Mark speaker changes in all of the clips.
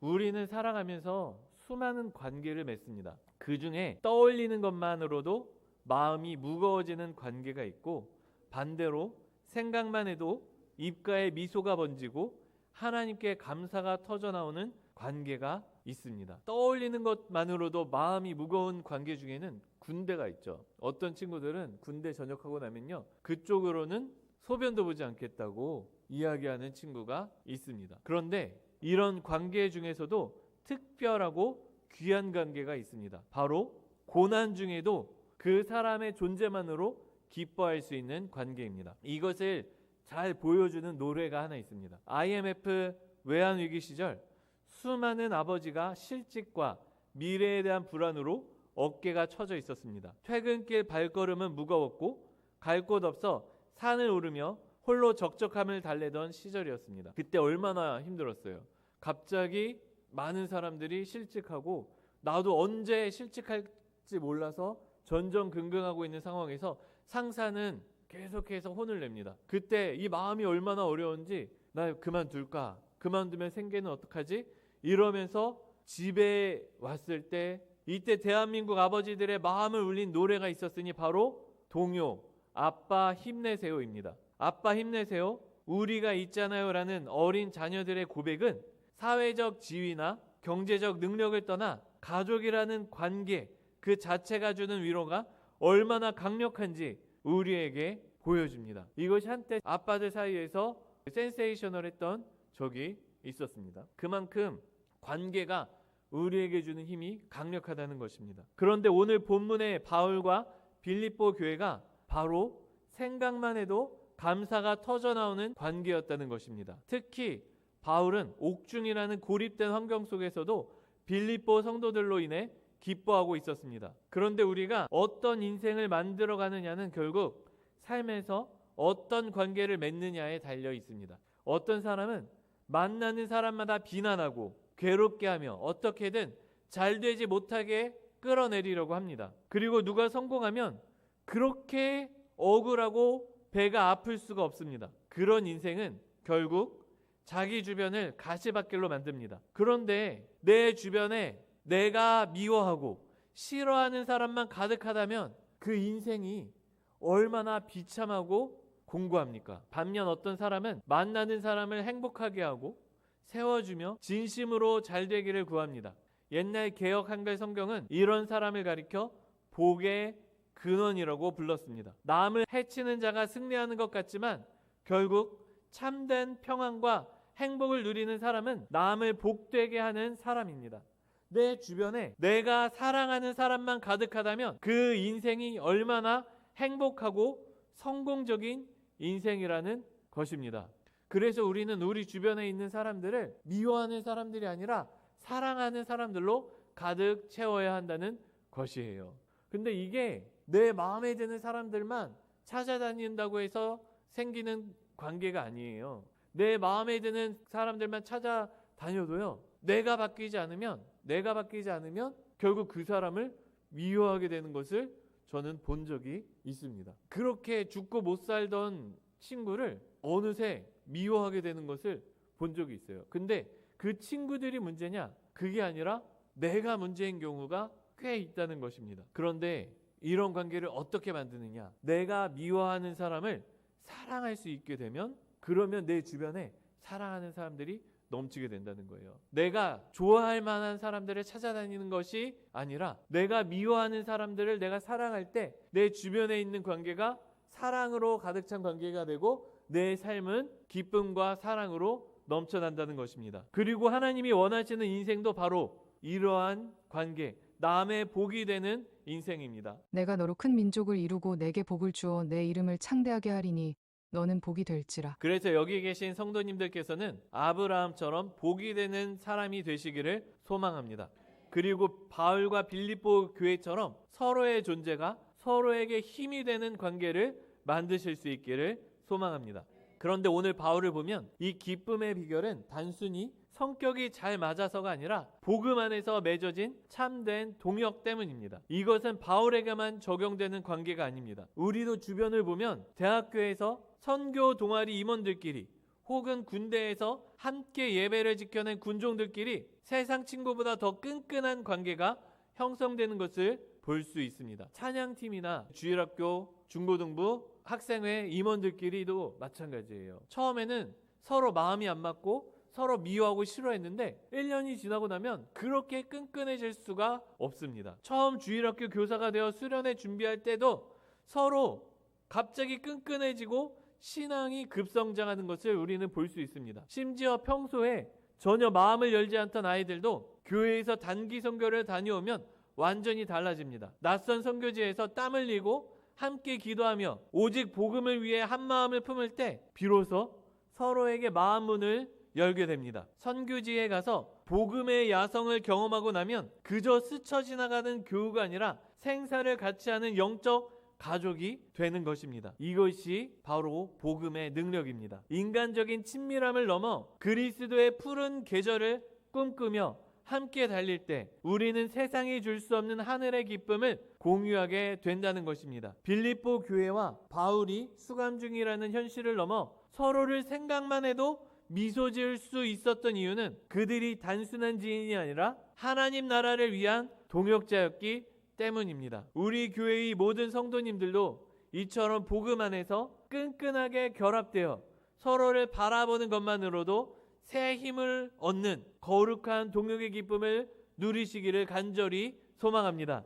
Speaker 1: 우리는 살아가면서 수많은 관계를 맺습니다. 그 중에 떠올리는 것만으로도 마음이 무거워지는 관계가 있고, 반대로 생각만 해도 입가에 미소가 번지고 하나님께 감사가 터져나오는 관계가 있습니다. 떠올리는 것만으로도 마음이 무거운 관계 중에는 군대가 있죠. 어떤 친구들은 군대 전역하고 나면요, 그쪽으로는 소변도 보지 않겠다고 이야기하는 친구가 있습니다. 그런데 이런 관계 중에서도 특별하고 귀한 관계가 있습니다. 바로 고난 중에도 그 사람의 존재만으로 기뻐할 수 있는 관계입니다. 이것을 잘 보여주는 노래가 하나 있습니다. IMF 외환위기 시절 수많은 아버지가 실직과 미래에 대한 불안으로 어깨가 처져 있었습니다. 퇴근길 발걸음은 무거웠고 갈 곳 없어 산을 오르며 홀로 적적함을 달래던 시절이었습니다. 그때 얼마나 힘들었어요. 갑자기 많은 사람들이 실직하고 나도 언제 실직할지 몰라서 전전긍긍하고 있는 상황에서 상사는 계속해서 혼을 냅니다. 그때 이 마음이 얼마나 어려운지, 나 그만둘까? 그만두면 생계는 어떡하지? 이러면서 집에 왔을 때 이때 대한민국 아버지들의 마음을 울린 노래가 있었으니 바로 동요 아빠 힘내세요입니다. 아빠 힘내세요, 우리가 있잖아요 라는 어린 자녀들의 고백은 사회적 지위나 경제적 능력을 떠나 가족이라는 관계 그 자체가 주는 위로가 얼마나 강력한지 우리에게 보여줍니다. 이것이 한때 아빠들 사이에서 센세이셔널했던 적이 있었습니다. 그만큼 관계가 우리에게 주는 힘이 강력하다는 것입니다. 그런데 오늘 본문의 바울과 빌립보 교회가 바로 생각만 해도 감사가 터져나오는 관계였다는 것입니다. 특히 바울은 옥중이라는 고립된 환경 속에서도 빌립보 성도들로 인해 기뻐하고 있었습니다. 그런데 우리가 어떤 인생을 만들어 가느냐는 결국 삶에서 어떤 관계를 맺느냐에 달려 있습니다. 어떤 사람은 만나는 사람마다 비난하고 괴롭게 하며 어떻게든 잘 되지 못하게 끌어내리려고 합니다. 그리고 누가 성공하면 그렇게 억울하고 배가 아플 수가 없습니다. 그런 인생은 결국 자기 주변을 가시밭길로 만듭니다. 그런데 내 주변에 내가 미워하고 싫어하는 사람만 가득하다면 그 인생이 얼마나 비참하고 공고합니까? 반면 어떤 사람은 만나는 사람을 행복하게 하고 세워주며 진심으로 잘 되기를 구합니다. 옛날 개역 한글 성경은 이런 사람을 가리켜 복의 근원이라고 불렀습니다. 남을 해치는 자가 승리하는 것 같지만 결국 참된 평안과 행복을 누리는 사람은 남을 복되게 하는 사람입니다. 내 주변에 내가 사랑하는 사람만 가득하다면 그 인생이 얼마나 행복하고 성공적인 인생이라는 것입니다. 그래서 우리는 우리 주변에 있는 사람들을 미워하는 사람들이 아니라 사랑하는 사람들로 가득 채워야 한다는 것이에요. 근데 이게 내 마음에 드는 사람들만 찾아다닌다고 해서 생기는 관계가 아니에요. 내 마음에 드는 사람들만 찾아다녀도요, 내가 바뀌지 않으면 결국 그 사람을 미워하게 되는 것을 저는 본 적이 있습니다. 그렇게 죽고 못 살던 친구를 어느새 미워하게 되는 것을 본 적이 있어요. 근데 그 친구들이 문제냐? 그게 아니라 내가 문제인 경우가 꽤 있다는 것입니다. 그런데 이런 관계를 어떻게 만드느냐? 내가 미워하는 사람을 사랑할 수 있게 되면 그러면 내 주변에 사랑하는 사람들이 넘치게 된다는 거예요. 내가 좋아할 만한 사람들을 찾아다니는 것이 아니라 내가 미워하는 사람들을 내가 사랑할 때 내 주변에 있는 관계가 사랑으로 가득 찬 관계가 되고 내 삶은 기쁨과 사랑으로 넘쳐난다는 것입니다. 그리고 하나님이 원하시는 인생도 바로 이러한 관계, 남의 복이 되는 인생입니다.
Speaker 2: 내가 너로 큰 민족을 이루고 내게 복을 주어 내 이름을 창대하게 하리니 너는 복이 될지라.
Speaker 1: 그래서 여기 계신 성도님들께서는 아브라함처럼 복이 되는 사람이 되시기를 소망합니다. 그리고 바울과 빌립보 교회처럼 서로의 존재가 서로에게 힘이 되는 관계를 만드실 수 있기를 소망합니다. 그런데 오늘 바울을 보면 이 기쁨의 비결은 단순히 성격이 잘 맞아서가 아니라 복음 안에서 맺어진 참된 동역 때문입니다. 이것은 바울에게만 적용되는 관계가 아닙니다. 우리도 주변을 보면 대학교에서 선교 동아리 임원들끼리 혹은 군대에서 함께 예배를 지켜낸 군종들끼리 세상 친구보다 더 끈끈한 관계가 형성되는 것을 볼 수 있습니다. 찬양팀이나 주일학교, 중고등부, 학생회 임원들끼리도 마찬가지예요. 처음에는 서로 마음이 안 맞고 서로 미워하고 싫어했는데 1년이 지나고 나면 그렇게 끈끈해질 수가 없습니다. 처음 주일학교 교사가 되어 수련회 준비할 때도 서로 갑자기 끈끈해지고 신앙이 급성장하는 것을 우리는 볼 수 있습니다. 심지어 평소에 전혀 마음을 열지 않던 아이들도 교회에서 단기 선교를 다녀오면 완전히 달라집니다. 낯선 선교지에서 땀 흘리고 함께 기도하며 오직 복음을 위해 한 마음을 품을 때 비로소 서로에게 마음 문을 열게 됩니다. 선교지에 가서 복음의 야성을 경험하고 나면 그저 스쳐 지나가는 교우가 아니라 생사를 같이 하는 영적 가족이 되는 것입니다. 이것이 바로 복음의 능력입니다. 인간적인 친밀함을 넘어 그리스도의 푸른 계절을 꿈꾸며 함께 달릴 때 우리는 세상이 줄 수 없는 하늘의 기쁨을 공유하게 된다는 것입니다. 빌립보 교회와 바울이 수감 중이라는 현실을 넘어 서로를 생각만 해도 미소 지을 수 있었던 이유는 그들이 단순한 지인이 아니라 하나님 나라를 위한 동역자였기 때문입니다. 우리 교회의 모든 성도님들도 이처럼 복음 안에서 끈끈하게 결합되어 서로를 바라보는 것만으로도 새 힘을 얻는 거룩한 동역의 기쁨을 누리시기를 간절히 소망합니다.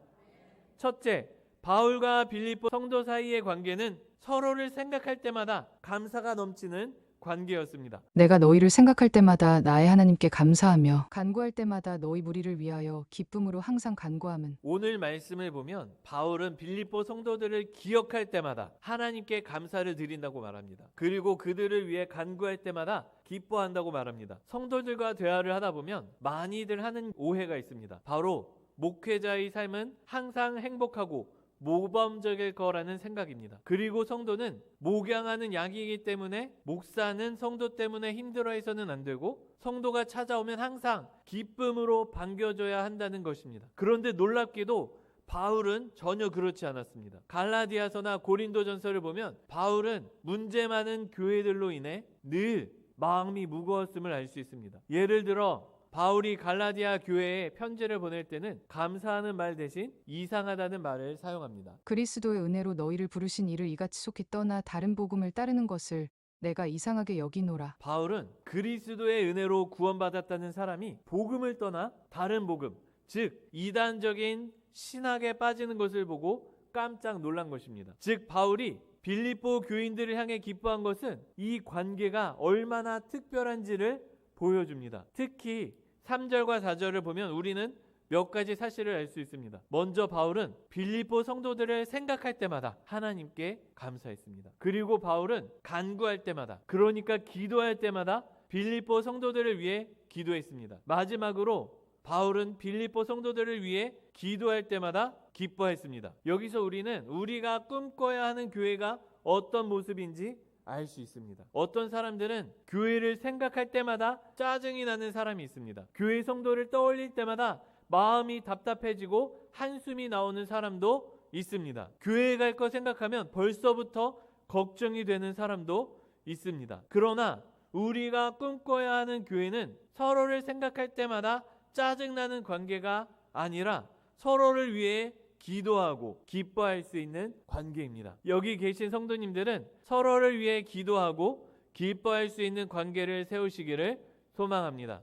Speaker 1: 첫째, 바울과 빌립보 성도 사이의 관계는 서로를 생각할 때마다 감사가 넘치는 관계였습니다.
Speaker 2: 내가 너희를 생각할 때마다 나의 하나님께 감사하며 간구할 때마다 너희 무리를 위하여 기쁨으로 항상 간구함은.
Speaker 1: 오늘 말씀을 보면 바울은 빌립보 성도들을 기억할 때마다 하나님께 감사를 드린다고 말합니다. 그리고 그들을 위해 간구할 때마다 기뻐한다고 말합니다. 성도들과 대화를 하다 보면 많이들 하는 오해가 있습니다. 바로 목회자의 삶은 항상 행복하고 모범적일 거라는 생각입니다. 그리고 성도는 목양하는 양이기 때문에 목사는 성도 때문에 힘들어해서는 안 되고 성도가 찾아오면 항상 기쁨으로 반겨줘야 한다는 것입니다. 그런데 놀랍게도 바울은 전혀 그렇지 않았습니다. 갈라디아서나 고린도전서를 보면 바울은 문제 많은 교회들로 인해 늘 마음이 무거웠음을 알 수 있습니다. 예를 들어 바울이 갈라디아 교회에 편지를 보낼 때는 감사하는 말 대신 이상하다는 말을 사용합니다.
Speaker 2: 그리스도의 은혜로 너희를 부르신 이를 이같이 속히 떠나 다른 복음을 따르는 것을 내가 이상하게 여기노라.
Speaker 1: 바울은 그리스도의 은혜로 구원받았다는 사람이 복음을 떠나 다른 복음, 즉 이단적인 신학에 빠지는 것을 보고 깜짝 놀란 것입니다. 즉 바울이 빌립보 교인들을 향해 기뻐한 것은 이 관계가 얼마나 특별한지를 보여줍니다. 특히 3절과 4절을 보면 우리는 몇 가지 사실을 알 수 있습니다. 먼저 바울은 빌립보 성도들을 생각할 때마다 하나님께 감사했습니다. 그리고 바울은 간구할 때마다, 그러니까 기도할 때마다 빌립보 성도들을 위해 기도했습니다. 마지막으로 바울은 빌립보 성도들을 위해 기도할 때마다 기뻐했습니다. 여기서 우리는 우리가 꿈꿔야 하는 교회가 어떤 모습인지 알 수 있습니다. 어떤 사람들은 교회를 생각할 때마다 짜증이 나는 사람이 있습니다. 교회 성도를 떠올릴 때마다 마음이 답답해지고 한숨이 나오는 사람도 있습니다. 교회에 갈 거 생각하면 벌써부터 걱정이 되는 사람도 있습니다. 그러나 우리가 꿈꿔야 하는 교회는 서로를 생각할 때마다 짜증나는 관계가 아니라 서로를 위해 기도하고 기뻐할 수 있는 관계입니다. 여기 계신 성도님들은 서로를 위해 기도하고 기뻐할 수 있는 관계를 세우시기를 소망합니다.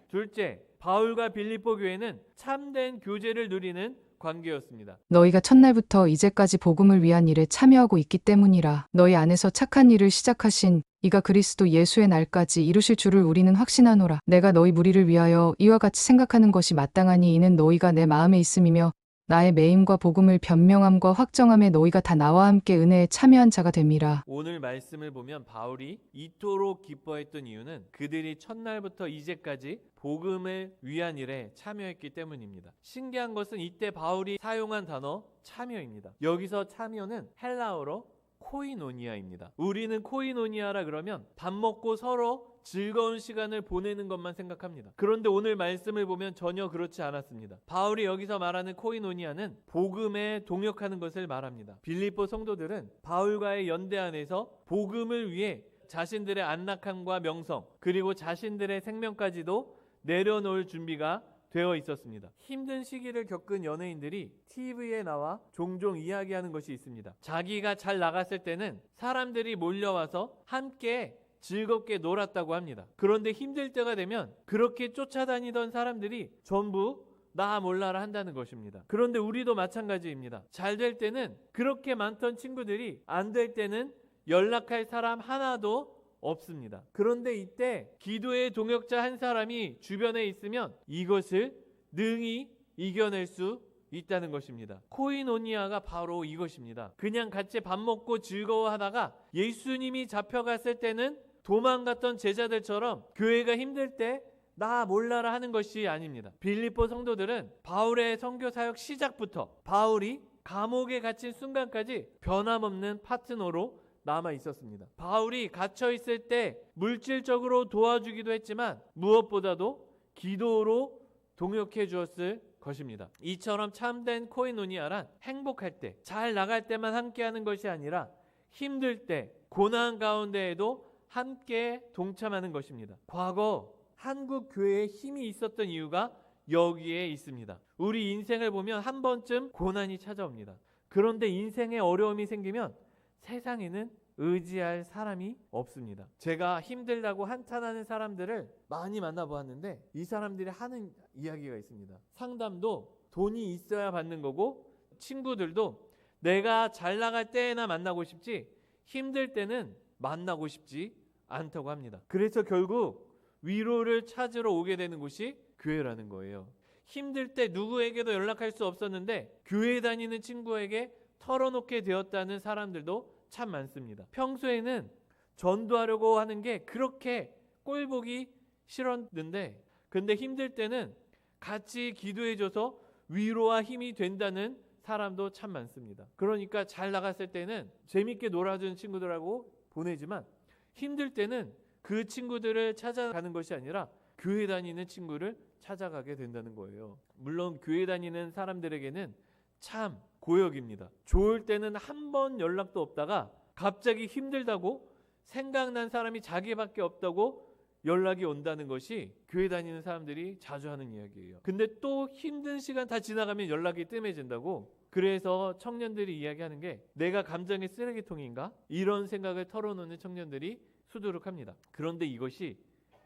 Speaker 1: 둘째, 바울과 빌립보 교회는 참된 교제를 누리는 관계였습니다.
Speaker 2: 너희가 첫날부터 이제까지 복음을 위한 일에 참여하고 있기 때문이라. 너희 안에서 착한 일을 시작하신 이가 그리스도 예수의 날까지 이루실 줄을 우리는 확신하노라. 내가 너희 무리를 위하여 이와 같이 생각하는 것이 마땅하니 이는 너희가 내 마음에 있음이며 나의 매임과 복음을 변명함과 확정함에 너희가 다 나와 함께 은혜에 참여한 자가 됨이라.
Speaker 1: 오늘 말씀을 보면 바울이 이토록 기뻐했던 이유는 그들이 첫날부터 이제까지 복음을 위한 일에 참여했기 때문입니다. 신기한 것은 이때 바울이 사용한 단어 참여입니다. 여기서 참여는 헬라어로 코이노니아입니다. 우리는 코이노니아라 그러면 밥 먹고 서로 즐거운 시간을 보내는 것만 생각합니다. 그런데 오늘 말씀을 보면 전혀 그렇지 않았습니다. 바울이 여기서 말하는 코이노니아는 복음에 동역하는 것을 말합니다. 빌립보 성도들은 바울과의 연대 안에서 복음을 위해 자신들의 안락함과 명성, 그리고 자신들의 생명까지도 내려놓을 준비가 되어 있었습니다. 힘든 시기를 겪은 연예인들이 TV에 나와 종종 이야기하는 것이 있습니다. 자기가 잘 나갔을 때는 사람들이 몰려와서 함께 즐겁게 놀았다고 합니다. 그런데 힘들 때가 되면 그렇게 쫓아다니던 사람들이 전부 나 몰라라 한다는 것입니다. 그런데 우리도 마찬가지입니다. 잘 될 때는 그렇게 많던 친구들이 안 될 때는 연락할 사람 하나도 없습니다. 그런데 이때 기도의 동역자 한 사람이 주변에 있으면 이것을 능히 이겨낼 수 있다는 것입니다. 코이노니아가 바로 이것입니다. 그냥 같이 밥 먹고 즐거워하다가 예수님이 잡혀갔을 때는 도망갔던 제자들처럼 교회가 힘들 때 나 몰라라 하는 것이 아닙니다. 빌립보 성도들은 바울의 선교 사역 시작부터 바울이 감옥에 갇힌 순간까지 변함없는 파트너로 남아 있었습니다. 바울이 갇혀 있을 때 물질적으로 도와주기도 했지만 무엇보다도 기도로 동역해 주었을 것입니다. 이처럼 참된 코이노니아란 행복할 때, 잘 나갈 때만 함께하는 것이 아니라 힘들 때, 고난 가운데에도 함께 동참하는 것입니다. 과거 한국 교회에 힘이 있었던 이유가 여기에 있습니다. 우리 인생을 보면 한 번쯤 고난이 찾아옵니다. 그런데 인생에 어려움이 생기면 세상에는 의지할 사람이 없습니다. 제가 힘들다고 한탄하는 사람들을 많이 만나보았는데 이 사람들이 하는 이야기가 있습니다. 상담도 돈이 있어야 받는 거고, 친구들도 내가 잘 나갈 때나 만나고 싶지 힘들 때는 만나고 싶지 않다고 합니다. 그래서 결국 위로를 찾으러 오게 되는 곳이 교회라는 거예요. 힘들 때 누구에게도 연락할 수 없었는데 교회 다니는 친구에게 털어놓게 되었다는 사람들도 참 많습니다. 평소에는 전도하려고 하는 게 그렇게 꼴보기 싫었는데, 근데 힘들 때는 같이 기도해줘서 위로와 힘이 된다는 사람도 참 많습니다. 그러니까 잘 나갔을 때는 재밌게 놀아주는 친구들하고 보내지만 힘들 때는 그 친구들을 찾아가는 것이 아니라 교회 다니는 친구를 찾아가게 된다는 거예요. 물론 교회 다니는 사람들에게는 참 고역입니다. 좋을 때는 한 번 연락도 없다가 갑자기 힘들다고 생각난 사람이 자기밖에 없다고 연락이 온다는 것이 교회 다니는 사람들이 자주 하는 이야기예요. 근데 또 힘든 시간 다 지나가면 연락이 뜸해진다고. 그래서 청년들이 이야기하는 게 내가 감정의 쓰레기통인가? 이런 생각을 털어놓는 청년들이 수두룩합니다. 그런데 이것이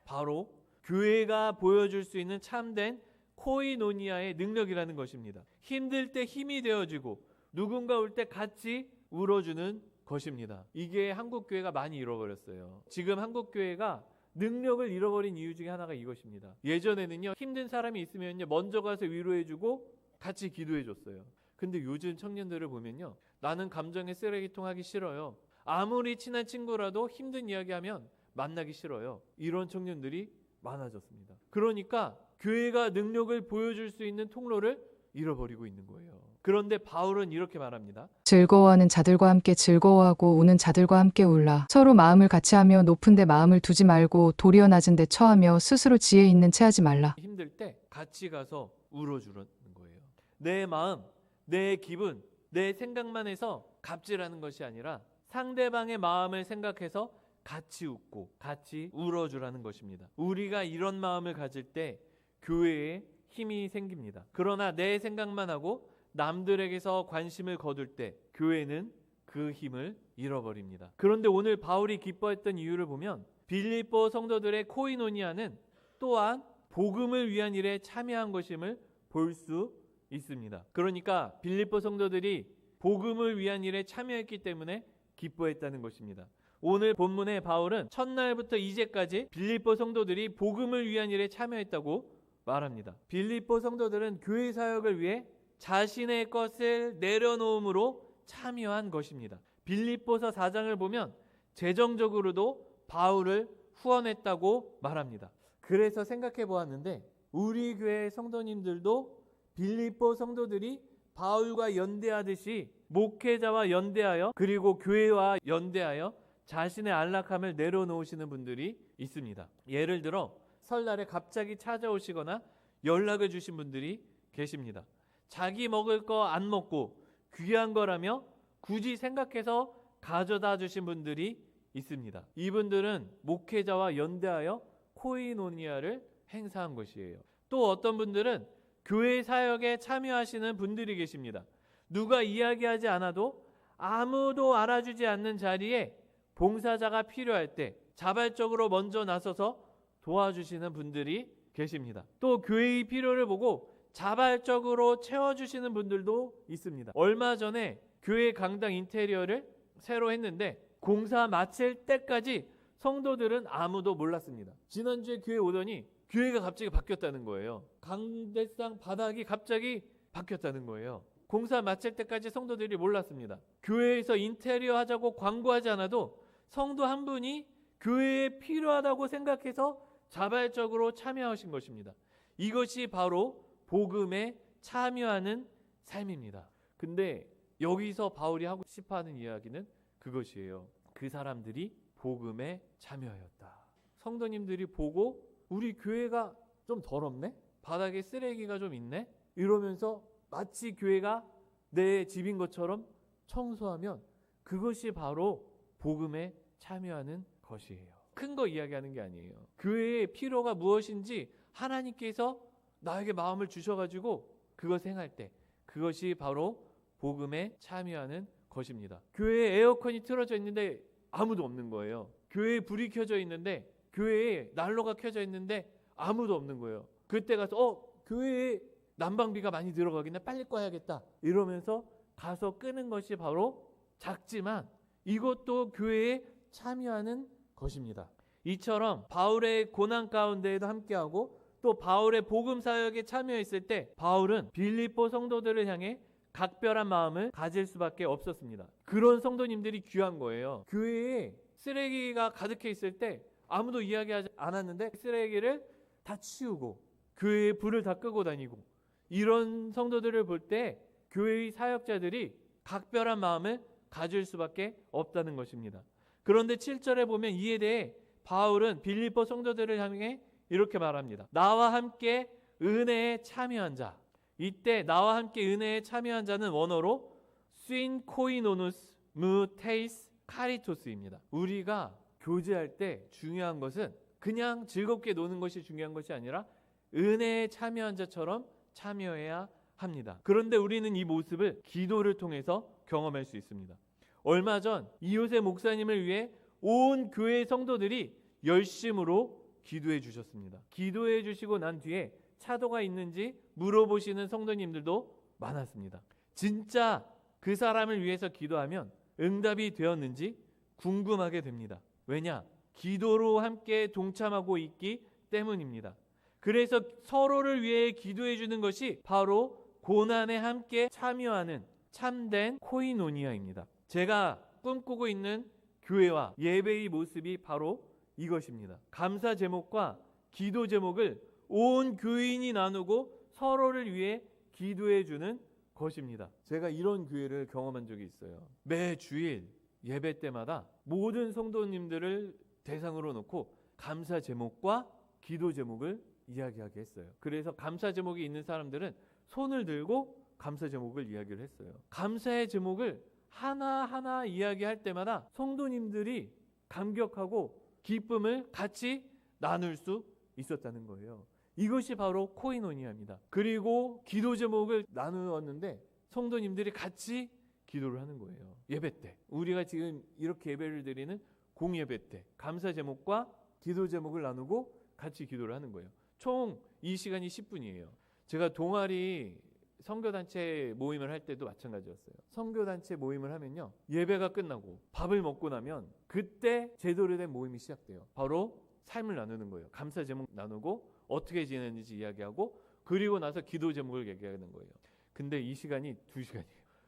Speaker 1: 바로 교회가 보여줄 수 있는 참된 코이노니아의 능력이라는 것입니다. 힘들 때 힘이 되어주고 누군가 올 때 같이 울어주는 것입니다. 이게 한국교회가 많이 잃어버렸어요. 지금 한국교회가 능력을 잃어버린 이유 중에 하나가 이것입니다. 예전에는요, 힘든 사람이 있으면요, 먼저 가서 위로해주고 같이 기도해줬어요. 근데 요즘 청년들을 보면요, 나는 감정의 쓰레기통 하기 싫어요. 아무리 친한 친구라도 힘든 이야기하면 만나기 싫어요. 이런 청년들이 많아졌습니다. 그러니까 교회가 능력을 보여줄 수 있는 통로를 잃어버리고 있는 거예요. 그런데 바울은 이렇게 말합니다.
Speaker 2: 즐거워하는 자들과 함께 즐거워하고 우는 자들과 함께 울라. 서로 마음을 같이하며 높은 데 마음을 두지 말고 도리어 낮은 데 처하며 스스로 지혜 있는 채 하지 말라.
Speaker 1: 힘들 때 같이 가서 울어주는 거예요. 내 마음, 내 기분, 내 생각만 해서 갑질하는 것이 아니라 상대방의 마음을 생각해서 같이 웃고 같이 울어주라는 것입니다. 우리가 이런 마음을 가질 때 교회에 힘이 생깁니다. 그러나 내 생각만 하고 남들에게서 관심을 거둘 때 교회는 그 힘을 잃어버립니다. 그런데 오늘 바울이 기뻐했던 이유를 보면 빌립보 성도들의 코이노니아는 또한 복음을 위한 일에 참여한 것임을 볼 수 있습니다. 그러니까 빌립보 성도들이 복음을 위한 일에 참여했기 때문에 기뻐했다는 것입니다. 오늘 본문의 바울은 첫날부터 이제까지 빌립보 성도들이 복음을 위한 일에 참여했다고 말합니다. 빌립보 성도들은 교회 사역을 위해 자신의 것을 내려놓음으로 참여한 것입니다. 빌립보서 4장을 보면 재정적으로도 바울을 후원했다고 말합니다. 그래서 생각해 보았는데 우리 교회 성도님들도 빌립보 성도들이 바울과 연대하듯이 목회자와 연대하여 그리고 교회와 연대하여 자신의 안락함을 내려놓으시는 분들이 있습니다. 예를 들어 설날에 갑자기 찾아오시거나 연락을 주신 분들이 계십니다. 자기 먹을 거 안 먹고 귀한 거라며 굳이 생각해서 가져다 주신 분들이 있습니다. 이분들은 목회자와 연대하여 코이노니아를 행사한 것이에요. 또 어떤 분들은 교회 사역에 참여하시는 분들이 계십니다. 누가 이야기하지 않아도 아무도 알아주지 않는 자리에 봉사자가 필요할 때 자발적으로 먼저 나서서 도와주시는 분들이 계십니다. 또 교회의 필요를 보고 자발적으로 채워주시는 분들도 있습니다. 얼마 전에 교회 강당 인테리어를 새로 했는데 공사 마칠 때까지 성도들은 아무도 몰랐습니다. 지난주에 교회 오더니 교회가 갑자기 바뀌었다는 거예요. 강대상 바닥이 갑자기 바뀌었다는 거예요. 공사 마칠 때까지 성도들이 몰랐습니다. 교회에서 인테리어 하자고 광고하지 않아도 성도 한 분이 교회에 필요하다고 생각해서 자발적으로 참여하신 것입니다. 이것이 바로 복음에 참여하는 삶입니다. 근데 여기서 바울이 하고 싶어하는 이야기는 그것이에요. 그 사람들이 복음에 참여하였다. 성도님들이 보고 우리 교회가 좀 더럽네? 바닥에 쓰레기가 좀 있네? 이러면서 마치 교회가 내 집인 것처럼 청소하면 그것이 바로 복음에 참여하는 것이에요. 큰 거 이야기하는 게 아니에요. 교회의 필요가 무엇인지 하나님께서 나에게 마음을 주셔가지고 그것을 행할 때 그것이 바로 복음에 참여하는 것입니다. 교회에 에어컨이 틀어져 있는데 아무도 없는 거예요. 교회에 불이 켜져 있는데 교회에 난로가 켜져 있는데 아무도 없는 거예요. 그때 가서 교회에 난방비가 많이 들어가겠네, 빨리 꺼야겠다 이러면서 가서 끄는 것이 바로 작지만 이것도 교회에 참여하는 것입니다. 이처럼 바울의 고난 가운데에도 함께하고 또 바울의 복음 사역에 참여했을 때 바울은 빌립보 성도들을 향해 각별한 마음을 가질 수밖에 없었습니다. 그런 성도님들이 귀한 거예요. 교회에 쓰레기가 가득해 있을 때 아무도 이야기하지 않았는데 쓰레기를 다 치우고 교회에 불을 다 끄고 다니고 이런 성도들을 볼 때 교회의 사역자들이 각별한 마음을 가질 수밖에 없다는 것입니다. 그런데 7절에 보면 이에 대해 바울은 빌립보 성도들을 향해 이렇게 말합니다. 나와 함께 은혜에 참여한 자. 이때 나와 함께 은혜에 참여한 자는 원어로 스윈 코이노누스 무 테이스 카리토스입니다. 우리가 교제할 때 중요한 것은 그냥 즐겁게 노는 것이 중요한 것이 아니라 은혜에 참여한 자처럼 참여해야 합니다. 그런데 우리는 이 모습을 기도를 통해서 경험할 수 있습니다. 얼마 전 이호세 목사님을 위해 온 교회 성도들이 열심으로 기도해 주셨습니다. 기도해 주시고 난 뒤에 차도가 있는지 물어보시는 성도님들도 많았습니다. 진짜 그 사람을 위해서 기도하면 응답이 되었는지 궁금하게 됩니다. 왜냐? 기도로 함께 동참하고 있기 때문입니다. 그래서 서로를 위해 기도해 주는 것이 바로 고난에 함께 참여하는 참된 코이노니아입니다. 제가 꿈꾸고 있는 교회와 예배의 모습이 바로 이것입니다. 감사 제목과 기도 제목을 온 교인이 나누고 서로를 위해 기도해 주는 것입니다. 제가 이런 교회를 경험한 적이 있어요. 매 주일 예배 때마다 모든 성도님들을 대상으로 놓고 감사 제목과 기도 제목을 이야기하게 했어요. 그래서 감사 제목이 있는 사람들은 손을 들고 감사 제목을 이야기를 했어요. 감사의 제목을 하나하나 이야기할 때마다 성도님들이 감격하고 기쁨을 같이 나눌 수 있었다는 거예요. 이것이 바로 코이노니아입니다. 그리고 기도 제목을 나누었는데 성도님들이 같이 기도를 하는 거예요. 예배 때 우리가 지금 이렇게 예배를 드리는 공예배 때 감사 제목과 기도 제목을 나누고 같이 기도를 하는 거예요. 총 이 시간이 10분이에요. 제가 동아리 선교단체 모임을 할 때도 마찬가지였어요. 선교단체 모임을 하면요, 예배가 끝나고 밥을 먹고 나면 그때 제대로 된 모임이 시작돼요. 바로 삶을 나누는 거예요. 감사 제목 나누고 어떻게 지냈는지 이야기하고 그리고 나서 기도 제목을 얘기하는 거예요. 근데 이 시간이 2시간이에요.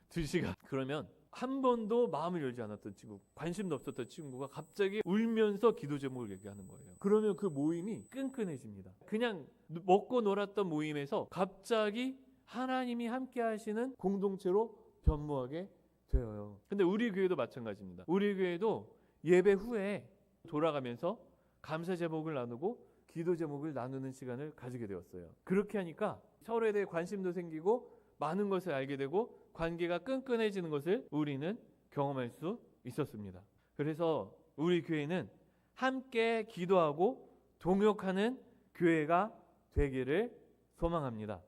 Speaker 1: 2시간. 그러면 한 번도 마음을 열지 않았던 친구, 관심도 없었던 친구가 갑자기 울면서 기도 제목을 얘기하는 거예요. 그러면 그 모임이 끈끈해집니다. 그냥 먹고 놀았던 모임에서 갑자기 하나님이 함께 하시는 공동체로 변모하게 되어요. 근데 우리 교회도 마찬가지입니다. 우리 교회도 예배 후에 돌아가면서 감사 제목을 나누고 기도 제목을 나누는 시간을 가지게 되었어요. 그렇게 하니까 서로에 대해 관심도 생기고 많은 것을 알게 되고 관계가 끈끈해지는 것을 우리는 경험할 수 있었습니다. 그래서 우리 교회는 함께 기도하고 동역하는 교회가 되기를 소망합니다.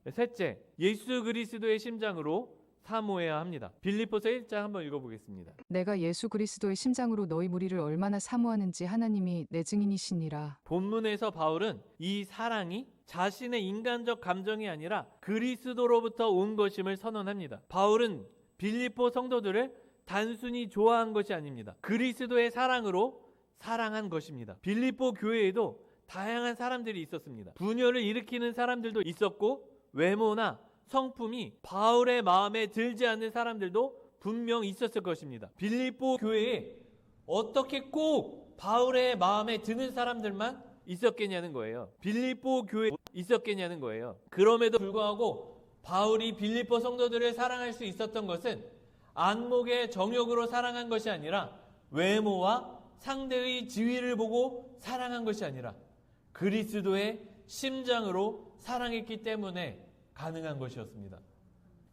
Speaker 1: 셋째, 예수 그리스도의 심장으로 사모해야 합니다. 빌립보서 1장 한번 읽어보겠습니다.
Speaker 2: 내가 예수 그리스도의 심장으로 너희 무리를 얼마나 사모하는지 하나님이 내 증인이시니라.
Speaker 1: 본문에서 바울은 이 사랑이 자신의 인간적 감정이 아니라 그리스도로부터 온 것임을 선언합니다. 바울은 빌립보 성도들을 단순히 좋아한 것이 아닙니다. 그리스도의 사랑으로 사랑한 것입니다. 빌립보 교회에도 다양한 사람들이 있었습니다. 분열을 일으키는 사람들도 있었고, 외모나 성품이 바울의 마음에 들지 않는 사람들도 분명 있었을 것입니다. 빌립보 교회에 어떻게 꼭 바울의 마음에 드는 사람들만 있었겠냐는 거예요. 빌립보 교회에 있었겠냐는 거예요. 그럼에도 불구하고 바울이 빌립보 성도들을 사랑할 수 있었던 것은 안목의 정욕으로 사랑한 것이 아니라 외모와 상대의 지위를 보고 사랑한 것이 아니라 그리스도의 심장으로 사랑했기 때문에 가능한 것이었습니다.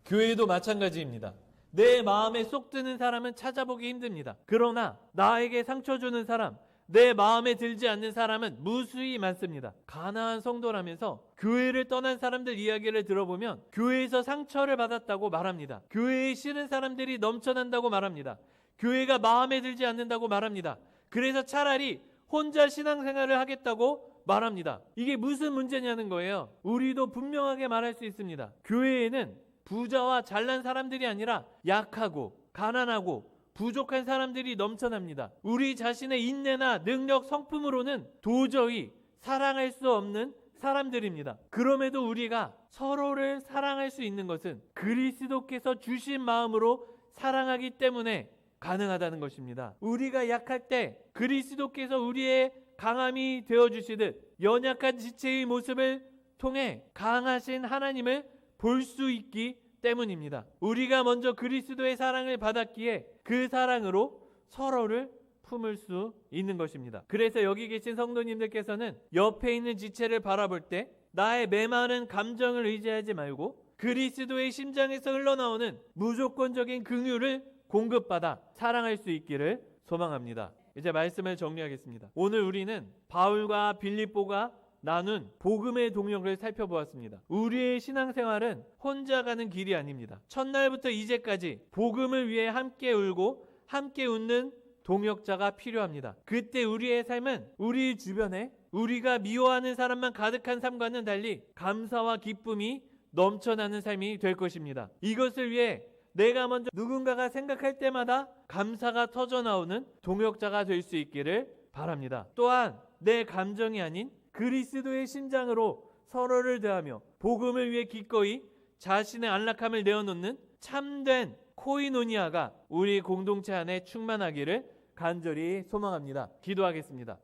Speaker 1: 교회도 마찬가지입니다. 내 마음에 쏙 드는 사람은 찾아보기 힘듭니다. 그러나 나에게 상처 주는 사람, 내 마음에 들지 않는 사람은 무수히 많습니다. 가나안 성도라면서 교회를 떠난 사람들 이야기를 들어보면 교회에서 상처를 받았다고 말합니다. 교회에 싫은 사람들이 넘쳐난다고 말합니다. 교회가 마음에 들지 않는다고 말합니다. 그래서 차라리 혼자 신앙생활을 하겠다고 말합니다. 이게 무슨 문제냐는 거예요. 우리도 분명하게 말할 수 있습니다. 교회에는 부자와 잘난 사람들이 아니라 약하고 가난하고 부족한 사람들이 넘쳐납니다. 우리 자신의 인내나 능력, 성품으로는 도저히 사랑할 수 없는 사람들입니다. 그럼에도 우리가 서로를 사랑할 수 있는 것은 그리스도께서 주신 마음으로 사랑하기 때문에 가능하다는 것입니다. 우리가 약할 때 그리스도께서 우리의 강함이 되어주시듯 연약한 지체의 모습을 통해 강하신 하나님을 볼 수 있기 때문입니다. 우리가 먼저 그리스도의 사랑을 받았기에 그 사랑으로 서로를 품을 수 있는 것입니다. 그래서 여기 계신 성도님들께서는 옆에 있는 지체를 바라볼 때 나의 메마른 감정을 의지하지 말고 그리스도의 심장에서 흘러나오는 무조건적인 긍휼을 공급받아 사랑할 수 있기를 소망합니다. 이제 말씀을 정리하겠습니다. 오늘 우리는 바울과 빌립보가 나눈 복음의 동력을 살펴보았습니다. 우리의 신앙생활은 혼자 가는 길이 아닙니다. 첫날부터 이제까지 복음을 위해 함께 울고 함께 웃는 동역자가 필요합니다. 그때 우리의 삶은 우리 주변에 우리가 미워하는 사람만 가득한 삶과는 달리 감사와 기쁨이 넘쳐나는 삶이 될 것입니다. 이것을 위해 내가 먼저 누군가가 생각할 때마다 감사가 터져나오는 동역자가 될 수 있기를 바랍니다. 또한 내 감정이 아닌 그리스도의 심장으로 서로를 대하며 복음을 위해 기꺼이 자신의 안락함을 내어놓는 참된 코이노니아가 우리 공동체 안에 충만하기를 간절히 소망합니다. 기도하겠습니다.